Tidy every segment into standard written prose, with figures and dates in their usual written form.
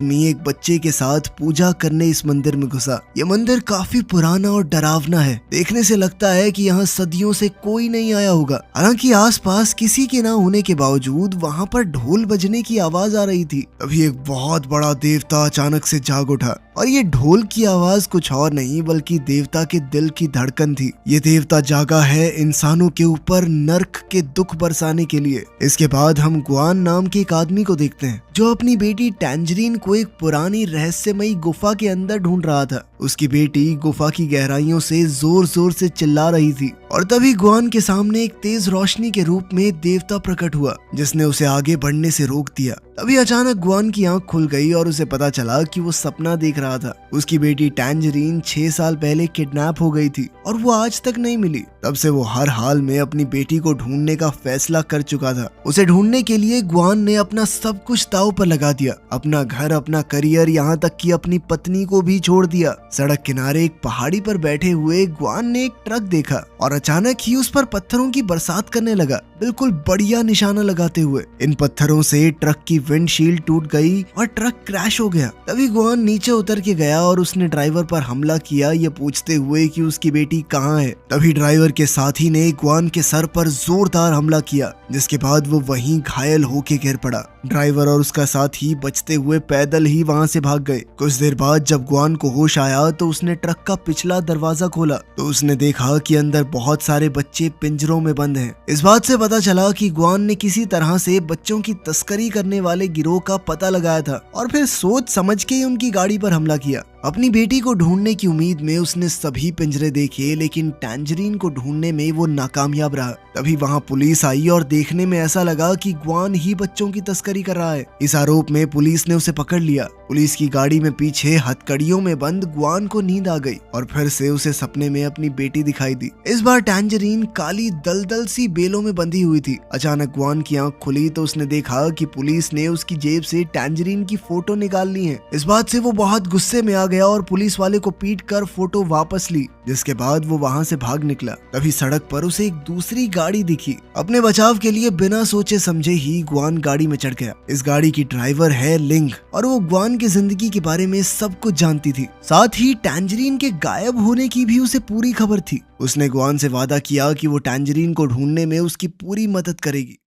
मी एक बच्चे के साथ पूजा करने इस मंदिर में घुसा। ये मंदिर काफी पुराना और डरावना है। देखने से लगता है कि यहाँ सदियों से कोई नहीं आया होगा। हालांकि आसपास किसी के ना होने के बावजूद वहाँ पर ढोल बजने की आवाज आ रही थी। तभी एक बहुत बड़ा देवता अचानक से जाग उठा और ये ढोल की आवाज कुछ और नहीं बल्कि देवता के दिल की धड़कन थी। ये देवता जागा है इंसानों के ऊपर नर्क के दुख बरसाने के लिए। इसके बाद हम गुआन नाम के एक आदमी को देखते हैं जो अपनी बेटी टैंजरीन को एक पुरानी रहस्यमयी गुफा के अंदर ढूंढ रहा था। उसकी बेटी गुफा की गहराइयों से जोर जोर से चिल्ला रही थी और तभी गुआन के सामने एक तेज रोशनी के रूप में देवता प्रकट हुआ जिसने उसे आगे बढ़ने से रोक दिया। तभी अचानक गुआन की आंख खुल गई और उसे पता चला कि वो सपना देख रहा था। उसकी बेटी टैंजरीन 6 साल पहले किडनैप हो गई थी और वो आज तक नहीं मिली। तब से वो हर हाल में अपनी बेटी को ढूंढने का फैसला कर चुका था। उसे ढूंढने के लिए गुआन ने अपना सब कुछ दांव पर लगा दिया, अपना घर, अपना करियर, यहाँ तक कि अपनी पत्नी को भी छोड़ दिया। सड़क किनारे एक पहाड़ी पर बैठे हुए गुआन ने एक ट्रक देखा और अचानक ही उस पर पत्थरों की बरसात करने लगा, बिल्कुल बढ़िया निशाना लगाते हुए। इन पत्थरों से ट्रक की विंडशील्ड टूट गई और ट्रक क्रैश हो गया। तभी गुआन नीचे उतर के गया और उसने ड्राइवर पर हमला किया, ये पूछते हुए कि उसकी बेटी कहाँ है। तभी ड्राइवर के साथी ने गुआन के सर पर जोरदार हमला किया जिसके बाद वो वहीं घायल होके गिर पड़ा। ड्राइवर और उसका साथी बचते हुए पैदल ही वहां से भाग गए। कुछ देर बाद जब गुआन को होश आया तो उसने ट्रक का पिछला दरवाजा खोला तो उसने देखा कि अंदर बहुत सारे बच्चे पिंजरों में बंद हैं। इस बात से पता चला कि गुआन ने किसी तरह से बच्चों की तस्करी करने वाले गिरोह का पता लगाया था और फिर सोच समझ के ही उनकी गाड़ी पर हमला किया। अपनी बेटी को ढूंढने की उम्मीद में उसने सभी पिंजरे देखे लेकिन टैंजरीन को ढूंढने में वो नाकामयाब रहा। तभी वहां पुलिस आई और देखने में ऐसा लगा कि गुआन ही बच्चों की तस्करी कर रहा है। इस आरोप में पुलिस ने उसे पकड़ लिया। पुलिस की गाड़ी में पीछे हथकड़ियों में बंद गुआन को नींद आ गई और फिर से उसे सपने में अपनी बेटी दिखाई दी। इस बार टैंजरीन काली दलदल सी बेलों में बंधी हुई थी। अचानक गुआन की आंख खुली तो उसने देखा कि पुलिस ने उसकी जेब से टैंजरीन की फोटो निकाल ली है। इस बात से वो बहुत गुस्से में आ गया और पुलिस वाले को पीट कर फोटो वापस ली, जिसके बाद वो वहां से भाग निकला। तभी सड़क पर उसे एक दूसरी गाड़ी दिखी। अपने बचाव के लिए बिना सोचे समझे ही गुआन गाड़ी में चढ़ गया। इस गाड़ी की ड्राइवर है लिंग और वो गुआन की जिंदगी के बारे में सब कुछ जानती थी। साथ ही टैंजरीन के गायब होने की भी उसे पूरी खबर थी। उसने गुआन से वादा किया कि वो टैंजरीन को ढूंढने में उसकी पूरी मदद करेगी।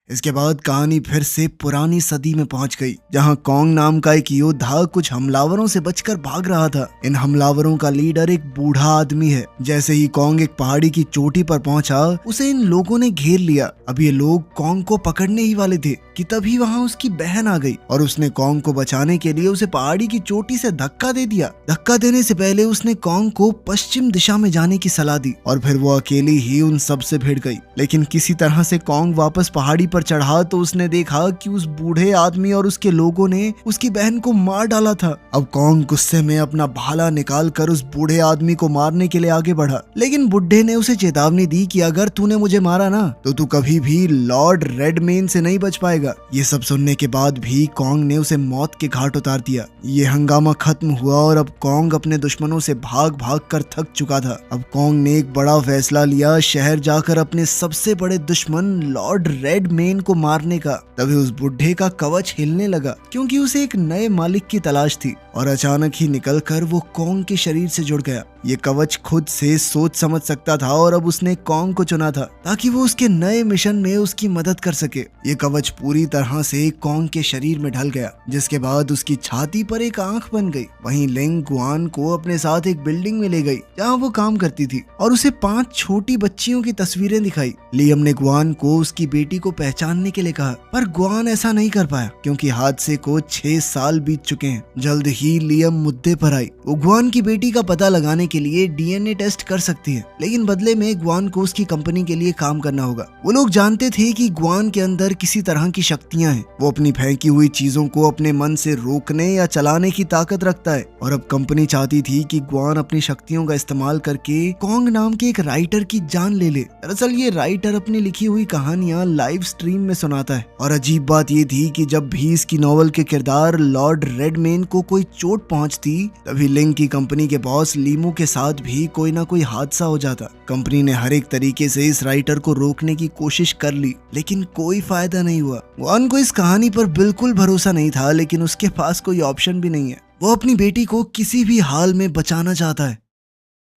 इसके बाद कहानी फिर से पुरानी सदी में पहुंच गई जहां कॉन्ग नाम का एक योद्धा कुछ हमलावरों से बचकर भाग रहा था। इन हमलावरों का लीडर एक बूढ़ा आदमी है। जैसे ही कॉन्ग एक पहाड़ी की चोटी पर पहुंचा उसे इन लोगों ने घेर लिया। अब ये लोग कॉन्ग को पकड़ने ही वाले थे कि तभी वहां उसकी बहन आ गई और उसने कॉन्ग को बचाने के लिए उसे पहाड़ी की चोटी से धक्का दे दिया। धक्का देने से पहले उसने कॉन्ग को पश्चिम दिशा में जाने की सलाह दी और फिर वो अकेली ही उन सब से भिड़ गई। लेकिन किसी तरह से कॉन्ग वापस पहाड़ी पर चढ़ा तो उसने देखा कि उस बूढ़े आदमी और उसके लोगों ने उसकी बहन को मार डाला था। अब कॉन्ग गुस्से में अपना भाला निकाल कर उस बूढ़े आदमी को मारने के लिए आगे बढ़ा, लेकिन बुढ़े ने उसे चेतावनी दी कि अगर तूने मुझे मारा ना तो तू कभी भी लॉर्ड रेडमेन से नहीं बच पाएगा। ये सब सुनने के बाद भी कॉन्ग ने उसे मौत के घाट उतार दिया। ये हंगामा खत्म हुआ और अब कॉन्ग अपने दुश्मनों से भाग भाग कर थक चुका था। अब कॉन्ग ने एक बड़ा फैसला लिया, शहर जाकर अपने सबसे बड़े दुश्मन लॉर्ड रेडमेन को मारने का। तभी उस बुढ़े का कवच हिलने लगा क्योंकि उसे एक नए मालिक की तलाश थी और अचानक ही निकलकर वो कॉन्ग के शरीर से जुड़ गया। ये कवच खुद से सोच समझ सकता था और अब उसने कॉन्ग को चुना था ताकि वो उसके नए मिशन में उसकी मदद कर सके। ये कवच पूरी तरह से कॉन्ग के शरीर में ढल गया जिसके बाद उसकी छाती पर एक आंख बन गई। वहीं लिंग गुआन को अपने साथ एक बिल्डिंग में ले गई जहाँ वो काम करती थी और उसे 5 छोटी बच्चियों की तस्वीरें दिखाई। लियम ने गुआन को उसकी बेटी को पहचानने के लिए कहा पर गुआन ऐसा नहीं कर पाया क्योंकि हादसे को 6 साल बीत चुके हैं। जल्द ही लियम मुद्दे पर आई। वो गुआन की बेटी का पता लगाने के लिए डीएनए टेस्ट कर सकती है, लेकिन बदले में गुआन को उसकी कंपनी के लिए काम करना होगा। वो लोग जानते थे कि गुआन के अंदर किसी तरह की शक्तियां हैं। वो अपनी फेंकी हुई चीजों को अपने मन से रोकने या चलाने की ताकत रखता है और अब कंपनी चाहती थी कि गुआन अपनी शक्तियों का इस्तेमाल करके कॉन्ग नाम के एक राइटर की जान ले ले। दरअसल ये राइटर अपनी लिखी हुई कहानियां लाइव स्ट्रीम में सुनाता है और अजीब बात ये थी कि जब भी इसकी नॉवल के किरदार लॉर्ड रेडमेन को कोई चोट पहुंचती तभी लिंग की कंपनी के बॉस लीमू के साथ भी कोई ना कोई हादसा हो जाता। कंपनी ने हर एक तरीके से इस राइटर को रोकने की कोशिश कर ली लेकिन कोई फायदा नहीं हुआ। ग्वान को इस कहानी पर बिल्कुल भरोसा नहीं था लेकिन उसके पास कोई ऑप्शन भी नहीं है। वो अपनी बेटी को किसी भी हाल में बचाना चाहता है।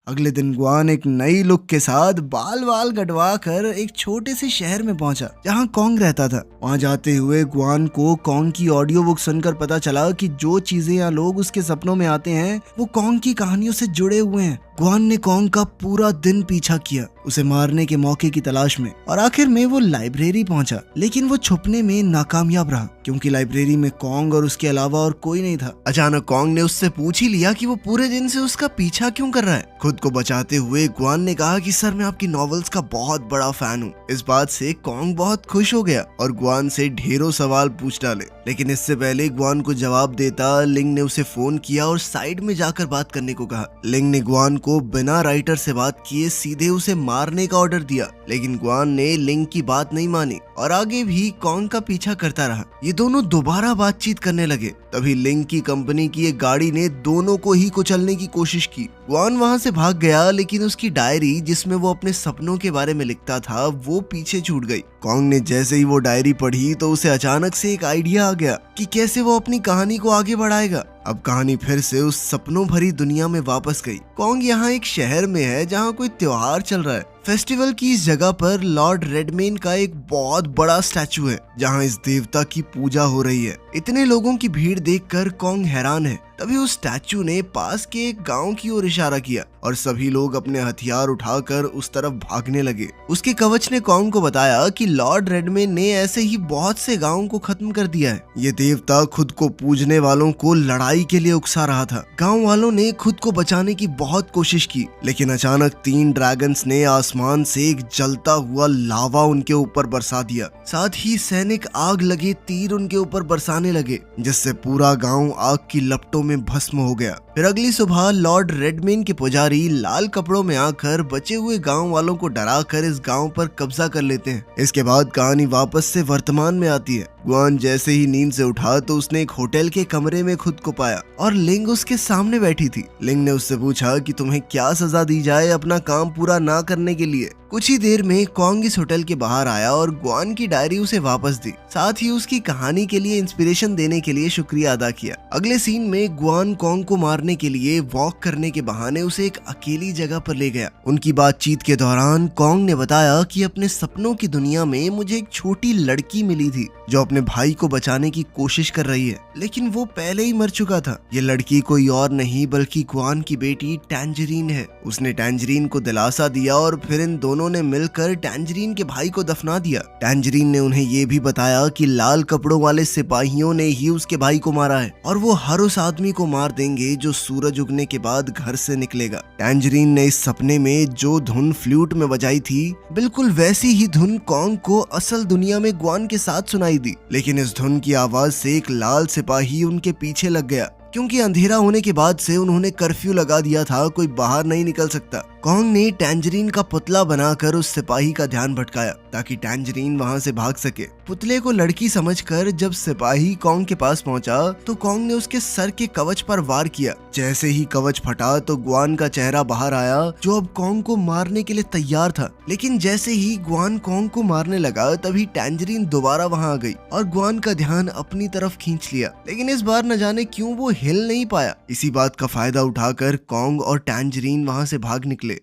अगले दिन ग्वान एक नई लुक के साथ बाल वाल कटवा कर एक छोटे से शहर में पहुंचा जहां कॉन्ग रहता था। वहां जाते हुए ग्वान को कॉन्ग की ऑडियो बुक सुनकर पता चला कि जो चीजें या लोग उसके सपनों में आते हैं वो कॉन्ग की कहानियों से जुड़े हुए हैं। ग्वान ने कॉन्ग का पूरा दिन पीछा किया उसे मारने के मौके की तलाश में और आखिर में वो लाइब्रेरी पहुंचा लेकिन वो छुपने में नाकामयाब रहा क्योंकि लाइब्रेरी में कॉन्ग और उसके अलावा और कोई नहीं था। अचानक कॉन्ग ने उससे पूछ ही लिया कि वो पूरे दिन से उसका पीछा क्यों कर रहा है। खुद को बचाते हुए ग्वान ने कहा कि सर मैं आपकी नॉवेल्स का बहुत बड़ा फैन हूँ। इस बात से कॉन्ग बहुत खुश हो गया और ग्वान से ढेरों सवाल पूछ डाले लेकिन इससे पहले ग्वान को जवाब देता लिंग ने उसे फोन किया और साइड में जाकर बात करने को कहा। लिंग ने ग्वान को बिना राइटर से बात किए सीधे उसे मारने का ऑर्डर दिया लेकिन ग्वान ने लिंग की बात नहीं मानी और आगे भी कॉन्ग का पीछा करता रहा। ये दोनों दोबारा बातचीत करने लगे तभी लिंग की कंपनी की एक गाड़ी ने दोनों को ही कुचलने की कोशिश की। ग्वान वहां से भाग गया लेकिन उसकी डायरी जिसमें वो अपने सपनों के बारे में लिखता था वो पीछे छूट गई। कॉन्ग ने जैसे ही वो डायरी पढ़ी तो उसे अचानक से एक आइडिया आ गया कि कैसे वो अपनी कहानी को आगे बढ़ाएगा। अब कहानी फिर से उस सपनों भरी दुनिया में वापस गई। कॉन्ग यहाँ एक शहर में है जहाँ कोई त्योहार चल रहा है। फेस्टिवल की इस जगह पर लॉर्ड रेडमेन का एक बहुत बड़ा स्टैचू है जहाँ इस देवता की पूजा हो रही है। इतने लोगों की भीड़ देखकर कॉन्ग हैरान है। तभी उस स्टैचू ने पास के एक गांव की ओर इशारा किया और सभी लोग अपने हथियार उठाकर उस तरफ भागने लगे। उसके कवच ने कॉन्ग को बताया कि लॉर्ड रेडमेन ने ऐसे ही बहुत से गांवों को खत्म कर दिया है। ये देवता खुद को पूजने वालों को लड़ाई के लिए उकसा रहा था। गांव वालों ने खुद को बचाने की बहुत कोशिश की लेकिन अचानक 3 ड्रैगन्स ने आसमान से एक जलता हुआ लावा उनके ऊपर बरसा दिया। साथ ही सैनिक आग लगे तीर उनके ऊपर बरसाने लगे जिससे पूरा गांव आग की लपटों में भस्म हो गया। फिर अगली सुबह लॉर्ड रेडमेन के पुजारी लाल कपड़ों में आकर बचे हुए गांव वालों को डराकर इस गांव पर कब्जा कर लेते हैं। इसके बाद कहानी वापस से वर्तमान में आती है। ग्वान जैसे ही नींद से उठा तो उसने एक होटल के कमरे में खुद को पाया और लिंग उसके सामने बैठी थी। लिंग ने उससे पूछा कि तुम्हें क्या सजा दी जाए अपना काम पूरा ना करने के लिए। कुछ ही देर में कॉन्ग इस होटल के बाहर आया और ग्वान की डायरी उसे वापस दी। साथ ही उसकी कहानी के लिए इंस्पिरेशन देने के लिए शुक्रिया अदा किया। अगले सीन में ग्वान कॉन्ग को मारने के लिए वॉक करने के बहाने उसे एक अकेली जगह पर ले गया। उनकी बातचीत के दौरान कॉन्ग ने बताया कि अपने सपनों की दुनिया में मुझे एक छोटी लड़की मिली थी जो अपने भाई को बचाने की कोशिश कर रही है लेकिन वो पहले ही मर चुका था। ये लड़की कोई और नहीं बल्कि ग्वान की बेटी टैंजरीन है। उसने टैंजरीन को दिलासा दिया और फिर इन दोनों ने मिलकर टैंजरीन के भाई को दफना दिया। टैंजरीन ने उन्हें ये भी बताया कि लाल कपड़ों वाले सिपाहियों ने ही उसके भाई को मारा है और वो हर उस आदमी को मार देंगे जो सूरज उगने के बाद घर से निकलेगा। टैंजरीन ने इस सपने में जो धुन फ्लूट में बजाई थी बिल्कुल वैसी ही धुन कॉन्ग को असल दुनिया में ग्वान के साथ सुनाई दी लेकिन इस धुन की आवाज से एक लाल सिपाही उनके पीछे लग गया क्योंकि अंधेरा होने के बाद से उन्होंने कर्फ्यू लगा दिया था, कोई बाहर नहीं निकल सकता। कॉन्ग ने टैंजरीन का पुतला बनाकर उस सिपाही का ध्यान भटकाया ताकि टैंजरीन वहां से भाग सके। पुतले को लड़की समझकर जब सिपाही कॉन्ग के पास पहुंचा तो कॉन्ग ने उसके सर के कवच पर वार किया। जैसे ही कवच फटा तो ग्वान का चेहरा बाहर आया जो अब कॉन्ग को मारने के लिए तैयार था। लेकिन जैसे ही ग्वान कॉन्ग को मारने लगा तभी टैंजरीन दोबारा वहां आ गई और ग्वान का ध्यान अपनी तरफ खींच लिया। लेकिन इस बार न जाने क्यों वो हिल नहीं पाया। इसी बात का फायदा उठाकर कॉन्ग और टैंजरीन वहां से भाग निकले।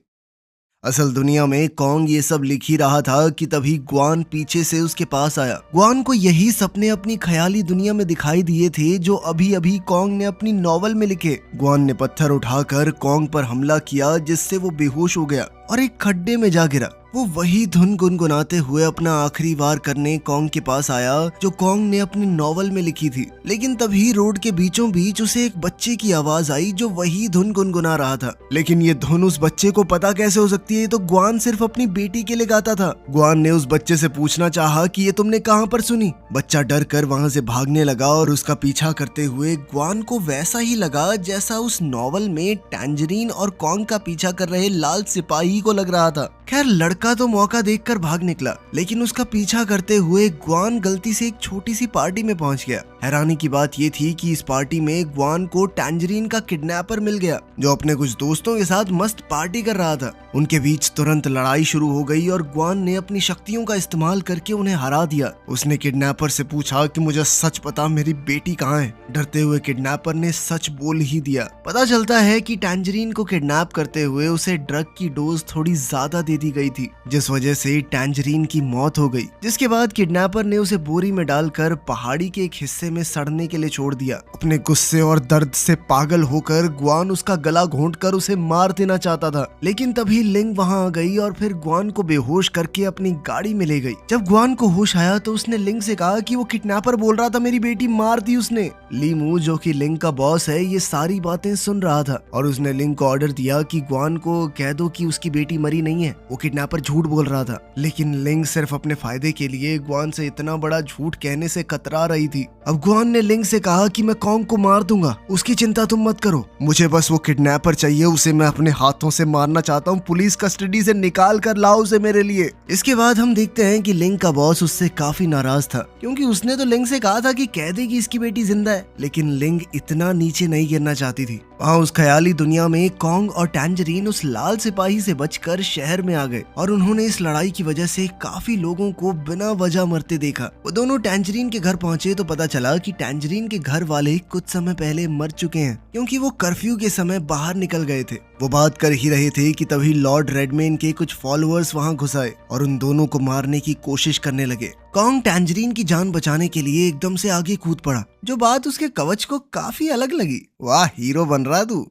असल दुनिया में कॉन्ग ये सब लिख ही रहा था कि तभी ग्वान पीछे से उसके पास आया। ग्वान को यही सपने अपनी ख्याली दुनिया में दिखाई दिए थे जो अभी अभी कॉन्ग ने अपनी नॉवल में लिखे। ग्वान ने पत्थर उठाकर कॉन्ग पर हमला किया जिससे वो बेहोश हो गया और एक खड्डे में जा गिरा। वो वही धुन गुनगुनाते हुए अपना आखिरी वार करने कॉन्ग के पास आया जो कॉन्ग ने अपनी नॉवल में लिखी थी। लेकिन तभी रोड के बीचों बीच उसे एक बच्चे की आवाज आई जो वही धुन गुनगुना रहा था। लेकिन ये धुन उस बच्चे को पता कैसे हो सकती है? तो ग्वान सिर्फ अपनी बेटी के लिए गाता था। ग्वान ने उस बच्चे से पूछना चाहा कि ये तुमने कहाँ पर सुनी। बच्चा डर कर वहाँ से भागने लगा और उसका पीछा करते हुए ग्वान को वैसा ही लगा जैसा उस नॉवल में टैंजरीन और कॉन्ग का पीछा कर रहे लाल सिपाही को लग रहा था। खैर लड़का तो मौका देखकर भाग निकला लेकिन उसका पीछा करते हुए ग्वान गलती से एक छोटी सी पार्टी में पहुंच गया। हैरानी की बात ये थी कि इस पार्टी में ग्वान को टैंजरीन का किडनैपर मिल गया, जो अपने कुछ दोस्तों के साथ मस्त पार्टी कर रहा था। उनके बीच तुरंत लड़ाई शुरू हो गई और ग्वान ने अपनी शक्तियों का इस्तेमाल करके उन्हें हरा दिया। उसने किडनैपर से पूछा कि मुझे सच बता, मेरी बेटी कहाँ है। डरते हुए किडनैपर ने सच बोल ही दिया। पता चलता है कि टैंजरीन को किडनैप करते हुए उसे ड्रग की डोज थोड़ी ज्यादा दे दी गई थी, जिस वजह से टैंजरीन की मौत हो गई। जिसके बाद किडनैपर ने उसे बोरी में डालकर पहाड़ी के एक हिस्से में सड़ने के लिए छोड़ दिया। अपने गुस्से और दर्द से पागल होकर ग्वान उसका गला घोंटकर उसे मार देना चाहता था, लेकिन तभी लिंग वहां आ गई और फिर ग्वान को बेहोश करके अपनी गाड़ी में ले गई। जब ग्वान को होश आया तो उसने लिंग से कहा कि वो किडनैपर बोल रहा था, मेरी बेटी मार दी उसने। लीमू, जो कि लिंग का बॉस है, ये सारी बातें सुन रहा था और उसने लिंग को ऑर्डर दिया कि ग्वान को कह दो कि उसकी बेटी मरी नहीं है, वो किडनैपर झूठ बोल रहा था। लेकिन लिंग सिर्फ अपने फायदे के लिए ग्वान से इतना बड़ा झूठ कहने से कतरा रही थी। अब ग्वान ने लिंग से कहा कि मैं कॉन्ग को मार दूंगा, उसकी चिंता तुम मत करो, मुझे बस वो किडनैपर चाहिए, उसे मैं अपने हाथों से मारना चाहता हूँ, पुलिस कस्टडी से निकाल कर लाओ उसे मेरे लिए। इसके बाद हम देखते हैं कि लिंग का बॉस उससे काफी नाराज था, क्योंकि उसने तो लिंग से कहा था कि कह दे कि इसकी बेटी जिंदा है, लेकिन लिंग इतना नीचे नहीं गिरना चाहती थी। वहाँ उस ख्याली दुनिया में कॉन्ग और टैंजरीन उस लाल सिपाही से बचकर शहर में आ गए और उन्होंने इस लड़ाई की वजह से काफी लोगों को बिना वजह मरते देखा। वो दोनों टैंजरीन के घर पहुंचे तो पता चला कि टैंजरीन के घर वाले कुछ समय पहले मर चुके हैं, क्योंकि वो कर्फ्यू के समय बाहर निकल गए थे। वो बात कर ही रहे थे कि तभी लॉर्ड रेडमेन के कुछ फॉलोअर्स वहां घुस आए और उन दोनों को मारने की कोशिश करने लगे। कॉन्ग टैंजरीन की जान बचाने के लिए एकदम से आगे कूद पड़ा, जो बात उसके कवच को काफी अलग लगी। वाह, हीरो बन रहा तू।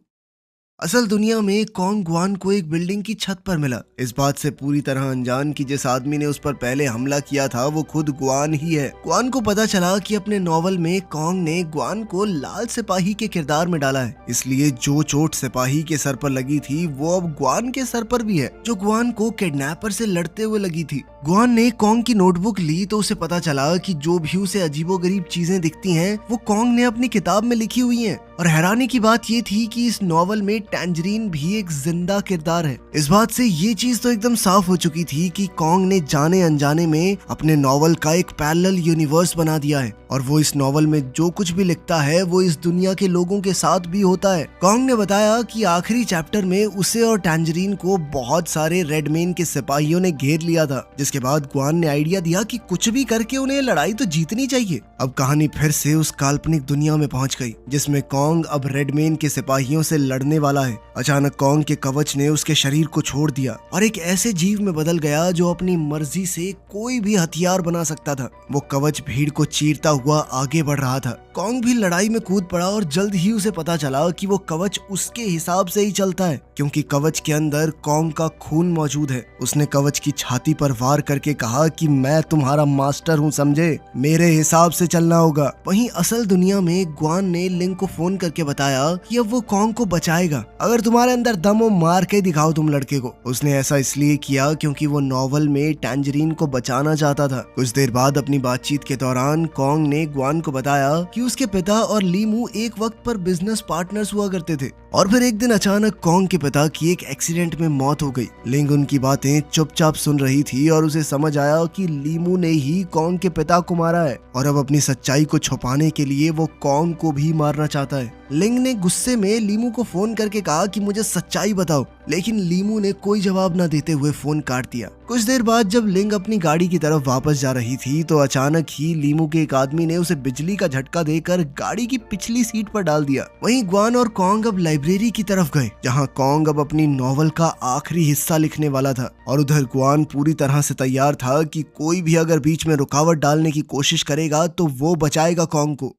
असल दुनिया में कॉन्ग ग्वान को एक बिल्डिंग की छत पर मिला, इस बात से पूरी तरह अनजान कि जिस आदमी ने उस पर पहले हमला किया था वो खुद ग्वान ही है। ग्वान को पता चला कि अपने नॉवल में कॉन्ग ने ग्वान को लाल सिपाही के किरदार में डाला है, इसलिए जो चोट सिपाही के सर पर लगी थी वो अब ग्वान के सर पर भी है, जो ग्वान को किडनैपर से लड़ते हुए लगी थी। ग्वान ने कॉन्ग की नोटबुक ली तो उसे पता चला कि जो भी उसे अजीबोगरीब चीजें दिखती हैं वो कॉन्ग ने अपनी किताब में लिखी हुई हैं। और हैरानी की बात ये थी कि इस नॉवल में टैंजरीन भी एक जिंदा किरदार है। इस बात से ये चीज तो एकदम साफ हो चुकी थी कि कॉन्ग ने जाने अनजाने में अपने नॉवल का एक पैरेलल यूनिवर्स बना दिया है और वो इस नॉवल में जो कुछ भी लिखता है वो इस दुनिया के लोगों के साथ भी होता है। कॉन्ग ने बताया कि आखिरी चैप्टर में उसे और टैंजरीन को बहुत सारे रेडमेन के सिपाहियों ने घेर लिया था, जिसके बाद ग्वान ने आइडिया दिया कि कुछ भी करके उन्हें लड़ाई तो जीतनी चाहिए। अब कहानी फिर से उस काल्पनिक दुनिया में पहुंच गई जिसमें कॉन्ग अब रेडमेन के सिपाहियों से लड़ने वाला है। अचानक कॉन्ग के कवच ने उसके शरीर को छोड़ दिया और एक ऐसे जीव में बदल गया जो अपनी मर्जी से कोई भी हथियार बना सकता था। वो कवच भीड़ को चीरता हुआ आगे बढ़ रहा था। कॉन्ग भी लड़ाई में कूद पड़ा और जल्द ही उसे पता चला कि वो कवच उसके हिसाब से ही चलता है, क्योंकि कवच के अंदर कॉन्ग का खून मौजूद है। उसने कवच की छाती पर वार करके कहा कि मैं तुम्हारा मास्टर हूँ, समझे, मेरे हिसाब से चलना होगा। वहीं असल दुनिया में ग्वान ने लिंग को फोन करके बताया कि अब वो कॉन्ग को बचाएगा, अगर तुम्हारे अंदर दम हो मार के दिखाओ तुम लड़के को। उसने ऐसा इसलिए किया क्योंकि वो नॉवल में टैंजरीन को बचाना चाहता था। कुछ देर बाद अपनी बातचीत के दौरान कॉन्ग ने ग्वान को बताया कि उसके पिता और लीमू एक वक्त पर बिजनेस पार्टनर्स हुआ करते थे और फिर एक दिन अचानक कॉन्ग के पिता की एक एक्सीडेंट में मौत हो गई। लिंग उनकी बातें चुपचाप सुन रही थी और उसे समझ आया कि लीमू ने ही कॉन्ग के पिता को मारा है और अब अपनी सच्चाई को छुपाने के लिए वो कॉन्ग को भी मारना चाहता है। लिंग ने गुस्से में लीमू को फोन करके कहा कि मुझे सच्चाई बताओ, लेकिन लीमू ने कोई जवाब न देते हुए फोन काट दिया। कुछ देर बाद जब लिंग अपनी गाड़ी की तरफ वापस जा रही थी तो अचानक ही लीमू के एक आदमी ने उसे बिजली का झटका देकर गाड़ी की पिछली सीट पर डाल दिया। वहीं ग्वान और कॉन्ग अब लाइब्रेरी की तरफ गए, जहां कॉन्ग अब अपनी नॉवल का आखिरी हिस्सा लिखने वाला था और उधर ग्वान पूरी तरह से तैयार था कि कोई भी अगर बीच में रुकावट डालने की कोशिश करेगा तो वो बचाएगा कॉन्ग को।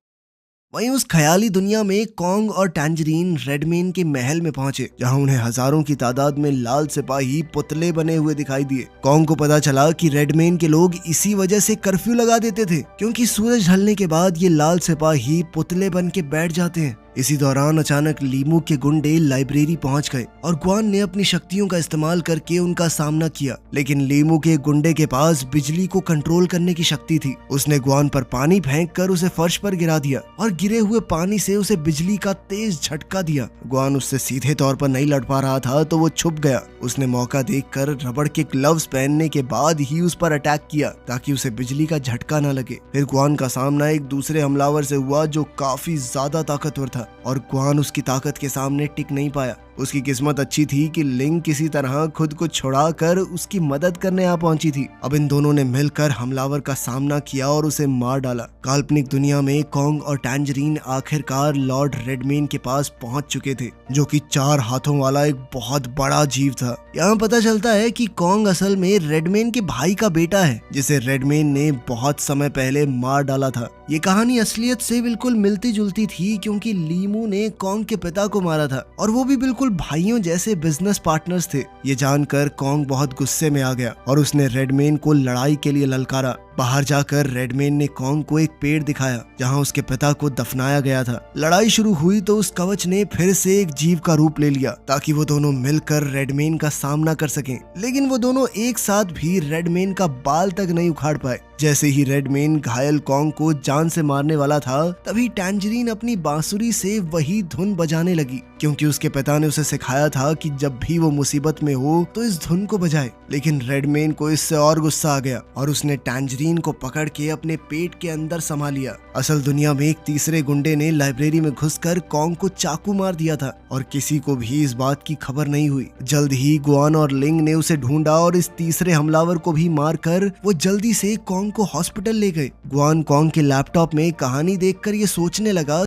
वहीं उस ख्याली दुनिया में कॉन्ग और टैंजरीन रेडमेन के महल में पहुंचे, जहां उन्हें हजारों की तादाद में लाल सिपाही पुतले बने हुए दिखाई दिए। कॉन्ग को पता चला कि रेडमेन के लोग इसी वजह से कर्फ्यू लगा देते थे, क्योंकि सूरज ढलने के बाद ये लाल सिपाही पुतले बन के बैठ जाते हैं। इसी दौरान अचानक लीमू के गुंडे लाइब्रेरी पहुंच गए और ग्वान ने अपनी शक्तियों का इस्तेमाल करके उनका सामना किया, लेकिन लीमू के गुंडे के पास बिजली को कंट्रोल करने की शक्ति थी। उसने ग्वान पर पानी फेंककर उसे फर्श पर गिरा दिया और गिरे हुए पानी से उसे बिजली का तेज झटका दिया। ग्वान उससे सीधे तौर पर नहीं लड़ पा रहा था तो वो छुप गया। उसने मौका देखकर रबड़ के ग्लव्स पहनने के बाद ही उस पर अटैक किया ताकि उसे बिजली का झटका न लगे। फिर ग्वान का सामना एक दूसरे हमलावर से हुआ जो काफी ज्यादा ताकतवर था और ग्वान उसकी ताकत के सामने टिक नहीं पाया। उसकी किस्मत अच्छी थी कि लिंग किसी तरह खुद को छुड़ाकर उसकी मदद करने आ पहुंची थी। अब इन दोनों ने मिलकर हमलावर का सामना किया और उसे मार डाला। काल्पनिक दुनिया में कॉन्ग और टैंजरीन आखिरकार लॉर्ड रेडमेन के पास पहुंच चुके थे, जो कि 4 हाथों वाला एक बहुत बड़ा जीव था। यहाँ पता चलता है कि कॉन्ग असल में रेडमेन के भाई का बेटा है, जिसे रेडमेन ने बहुत समय पहले मार डाला था। ये कहानी असलियत से बिल्कुल मिलती जुलती थी क्योंकि लीमू ने कॉन्ग के पिता को मारा था और वो भी बिल्कुल भाइयों जैसे बिजनेस पार्टनर्स थे। ये जानकर कॉन्ग बहुत गुस्से में आ गया और उसने रेडमेन को लड़ाई के लिए ललकारा। बाहर जाकर रेडमेन ने कॉन्ग को एक पेड़ दिखाया जहां उसके पिता को दफनाया गया था। लड़ाई शुरू हुई तो उस कवच ने फिर से एक जीव का रूप ले लिया ताकि वो दोनों मिलकर रेडमेन का सामना कर सकें, लेकिन वो दोनों एक साथ भी रेडमेन का बाल तक नहीं उखाड़ पाए। जैसे ही रेडमेन घायल कॉन्ग को जान से मारने वाला था, तभी टैंजरीन अपनी बांसुरी से वही धुन बजाने लगी, क्योंकि उसके पिता ने उसे सिखाया था कि जब भी वो मुसीबत में हो तो इस धुन को बजाए। लेकिन रेडमेन को इससे और गुस्सा आ गया और उसने टैंजरीन को पकड़ के अपने पेट के अंदर समा लिया। असल दुनिया में एक तीसरे गुंडे ने लाइब्रेरी में घुसकर कॉन्ग को चाकू मार दिया था और किसी को भी इस बात की खबर नहीं हुई। जल्द ही ग्वान और लिंग ने उसे ढूंढा और इस तीसरे हमलावर को भी मारकर वो जल्दी से कॉन्ग को हॉस्पिटल ले गए। ग्वान कॉन्ग के लैपटॉप में कहानी देखकर ये सोचने लगा